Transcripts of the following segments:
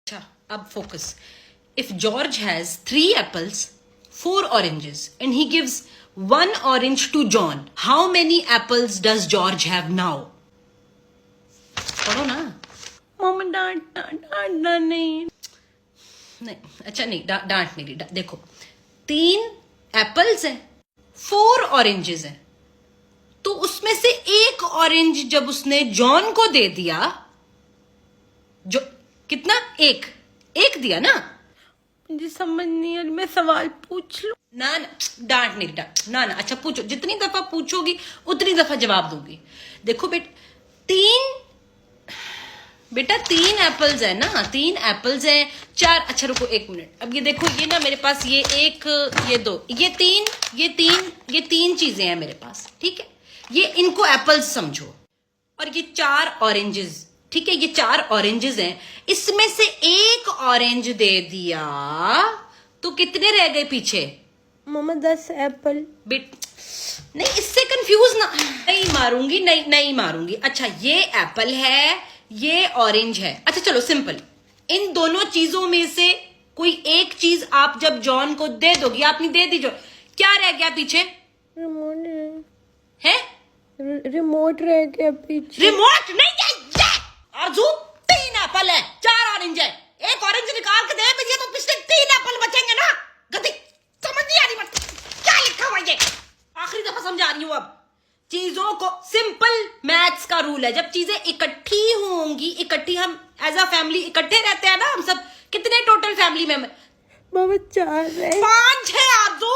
अच्छा, अब focus. If George has 3 apples, 4 oranges, and he gives 1 orange to John, how many apples does George have now? पढ़ो ना. मम्मा डांटना नहीं. नहीं, अच्छा नहीं, डांट मेरी. देखो, 3 एप्पल्स हैं, 4 ऑरेंजेस हैं, तो उसमें से 1 ऑरेंज जब उसने जॉन को दे दिया, जो कितना, एक दिया ना. मुझे समझ नहीं आ रही, मैं सवाल पूछ लूं? ना डांट नहीं, डांट ना. अच्छा पूछो, जितनी दफा पूछोगी उतनी दफा जवाब दूंगी. देखो बेटा 3 एप्पल्स है ना, 3 एप्पल्स हैं, 4. अच्छा रुको 1 मिनट. अब ये देखो, ये ना मेरे पास ये 1, ये 2, ये 3 चीजें हैं मेरे पास. ठीक है, ये इनको एप्पल्स समझो. और ये 4 ऑरेंजेस. ठीक है, ये 4 ऑरेंजेस हैं, इसमें से 1 ऑरेंज दे दिया, तो कितने रह गए पीछे? मम्मा 10 एप्पल. नहीं, इससे कंफ्यूज ना. नहीं मारूंगी. अच्छा, ये एप्पल है, ये ऑरेंज है. अच्छा चलो सिंपल. इन दोनों चीजों में से कोई एक चीज आप जब जॉन को दे दोगी, आपने दे दी, जो क्या रह गया पीछे? रिमोट रह गया पीछे. रिमोट नहीं है. आजू 3 एप्पल है, 4 ऑरेंज है, 1 ऑरेंज निकाल के दे मुझे, तो पिछले 3 एप्पल बचेंगे ना. गधी, समझ नहीं आ रही मत क्या लिखा हुआ ये. आखिरी दफा समझा रही हूं. अब चीजों को, सिंपल मैथ्स का रूल है, जब चीजें इकट्ठी होंगी, इकट्ठी, हम एज अ फैमिली इकट्ठे रहते हैं ना, हम सब. कितने टोटल फैमिली मेंबर? मम्मा 4 है. 5 है. आजू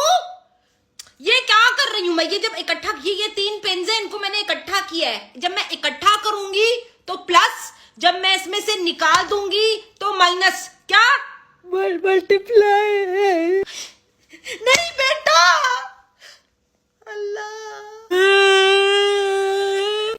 ये क्या कर रही हूं मैं? ये जब इकट्ठा, ये 3 पेन्स हैं, इनको मैंने इकट्ठा किया है. जब मैं इकट्ठा करूंगी तो प्लस, जब मैं इसमें से निकाल दूंगी तो माइनस. क्या? मल्टीप्लाई.